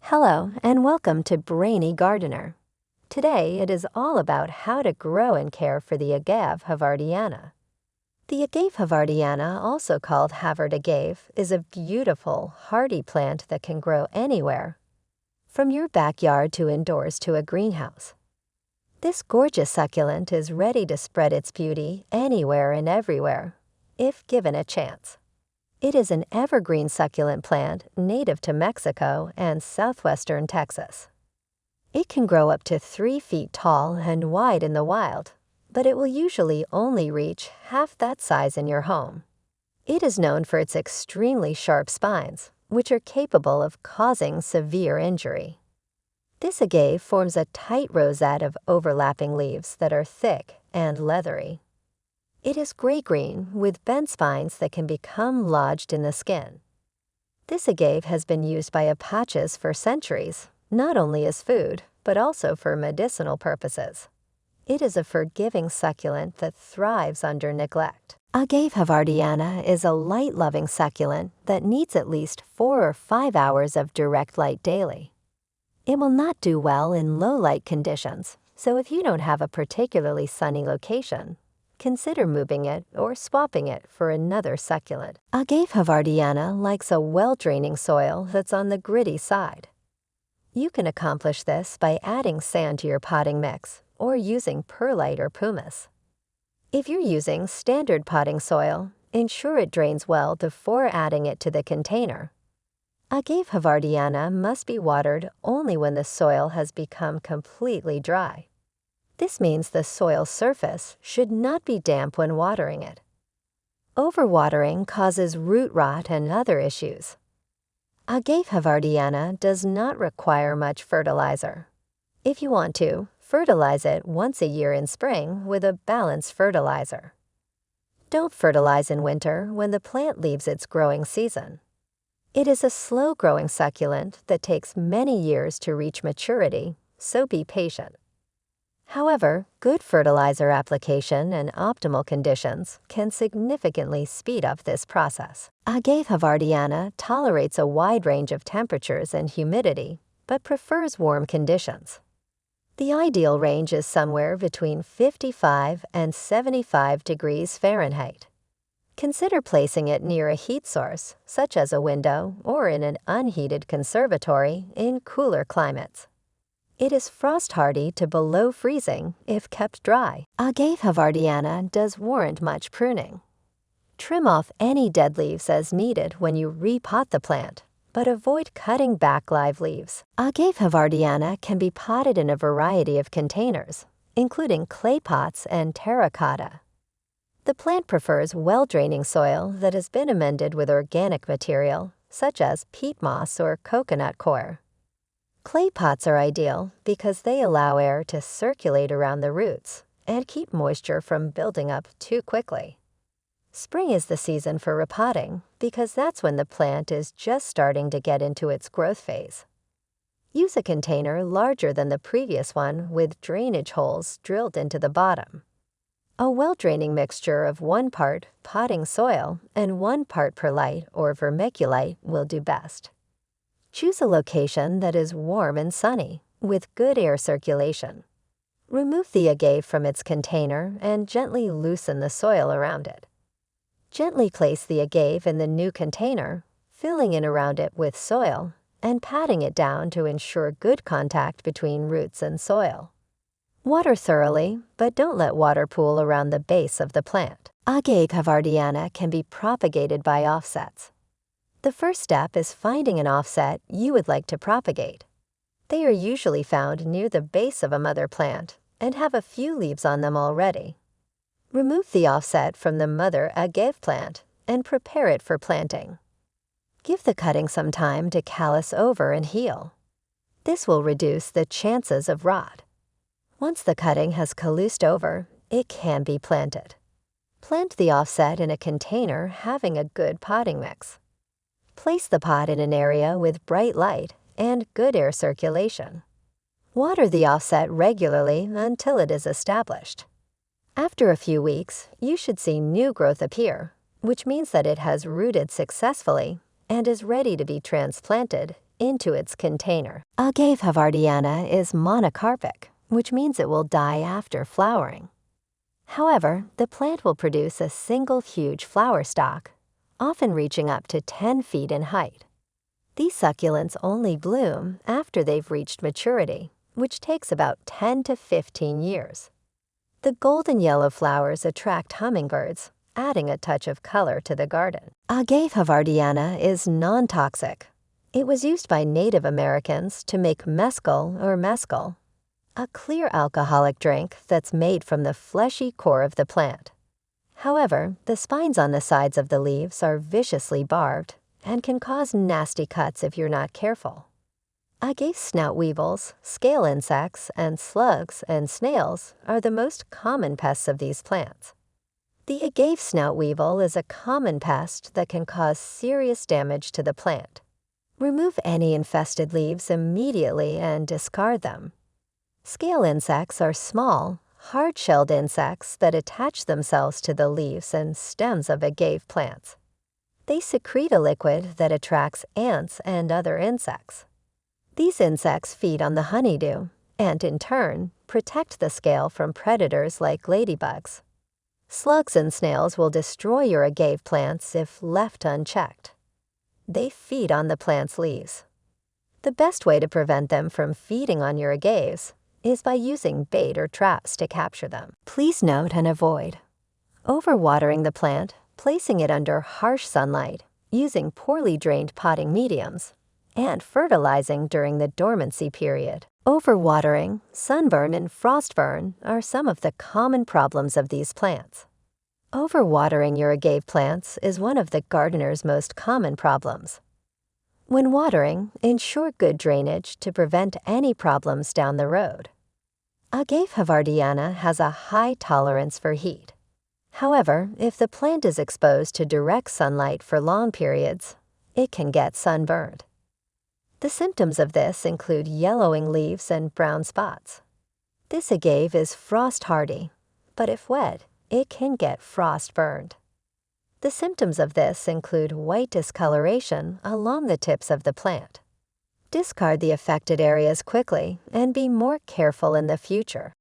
Hello and welcome to Brainy Gardener. Today it is all about how to grow and care for the Agave havardiana. The Agave havardiana, also called Havard Agave, is a beautiful, hardy plant that can grow anywhere, from your backyard to indoors to a greenhouse. This gorgeous succulent is ready to spread its beauty anywhere and everywhere, if given a chance. It is an evergreen succulent plant native to Mexico and Southwestern Texas. It can grow up to 3 feet tall and wide in the wild, but it will usually only reach half that size in your home. It is known for its extremely sharp spines, which are capable of causing severe injury. This agave forms a tight rosette of overlapping leaves that are thick and leathery. It is gray-green with bent spines that can become lodged in the skin. This agave has been used by Apaches for centuries, not only as food, but also for medicinal purposes. It is a forgiving succulent that thrives under neglect. Agave havardiana is a light-loving succulent that needs at least 4 or 5 hours of direct light daily. It will not do well in low-light conditions, so if you don't have a particularly sunny location, consider moving it or swapping it for another succulent. Agave havardiana likes a well-draining soil that's on the gritty side. You can accomplish this by adding sand to your potting mix or using perlite or pumice. If you're using standard potting soil, ensure it drains well before adding it to the container. Agave havardiana must be watered only when the soil has become completely dry. This means the soil surface should not be damp when watering it. Overwatering causes root rot and other issues. Agave havardiana does not require much fertilizer. If you want to, fertilize it once a year in spring with a balanced fertilizer. Don't fertilize in winter when the plant leaves its growing season. It is a slow-growing succulent that takes many years to reach maturity, so be patient. However, good fertilizer application and optimal conditions can significantly speed up this process. Agave havardiana tolerates a wide range of temperatures and humidity, but prefers warm conditions. The ideal range is somewhere between 55 and 75 degrees Fahrenheit. Consider placing it near a heat source, such as a window or in an unheated conservatory in cooler climates. It is frost-hardy to below freezing if kept dry. Agave havardiana does warrant much pruning. Trim off any dead leaves as needed when you repot the plant, but avoid cutting back live leaves. Agave havardiana can be potted in a variety of containers, including clay pots and terracotta. The plant prefers well-draining soil that has been amended with organic material, such as peat moss or coconut coir. Clay pots are ideal because they allow air to circulate around the roots and keep moisture from building up too quickly. Spring is the season for repotting because that's when the plant is just starting to get into its growth phase. Use a container larger than the previous one with drainage holes drilled into the bottom. A well-draining mixture of 1 part potting soil and 1 part perlite or vermiculite will do best. Choose a location that is warm and sunny, with good air circulation. Remove the agave from its container and gently loosen the soil around it. Gently place the agave in the new container, filling in around it with soil, and patting it down to ensure good contact between roots and soil. Water thoroughly, but don't let water pool around the base of the plant. Agave havardiana can be propagated by offsets. The first step is finding an offset you would like to propagate. They are usually found near the base of a mother plant and have a few leaves on them already. Remove the offset from the mother agave plant and prepare it for planting. Give the cutting some time to callus over and heal. This will reduce the chances of rot. Once the cutting has calloused over, it can be planted. Plant the offset in a container having a good potting mix. Place the pot in an area with bright light and good air circulation. Water the offset regularly until it is established. After a few weeks, you should see new growth appear, which means that it has rooted successfully and is ready to be transplanted into its container. Agave havardiana is monocarpic, which means it will die after flowering. However, the plant will produce a single huge flower stalk, often reaching up to 10 feet in height. These succulents only bloom after they've reached maturity, which takes about 10 to 15 years. The golden yellow flowers attract hummingbirds, adding a touch of color to the garden. Agave havardiana is non-toxic. It was used by Native Americans to make mezcal, a clear alcoholic drink that's made from the fleshy core of the plant. However, the spines on the sides of the leaves are viciously barbed and can cause nasty cuts if you're not careful. Agave snout weevils, scale insects, and slugs and snails are the most common pests of these plants. The agave snout weevil is a common pest that can cause serious damage to the plant. Remove any infested leaves immediately and discard them. Scale insects are small, hard-shelled insects that attach themselves to the leaves and stems of agave plants. They secrete a liquid that attracts ants and other insects. These insects feed on the honeydew and, in turn, protect the scale from predators like ladybugs. Slugs and snails will destroy your agave plants if left unchecked. They feed on the plant's leaves. The best way to prevent them from feeding on your agaves is by using bait or traps to capture them. Please note and avoid overwatering the plant, placing it under harsh sunlight, using poorly drained potting mediums, and fertilizing during the dormancy period. Overwatering, sunburn, and frostburn are some of the common problems of these plants. Overwatering your agave plants is one of the gardener's most common problems. When watering, ensure good drainage to prevent any problems down the road. Agave havardiana has a high tolerance for heat. However, if the plant is exposed to direct sunlight for long periods, it can get sunburned. The symptoms of this include yellowing leaves and brown spots. This agave is frost-hardy, but if wet, it can get frost-burned. The symptoms of this include white discoloration along the tips of the plant. Discard the affected areas quickly and be more careful in the future.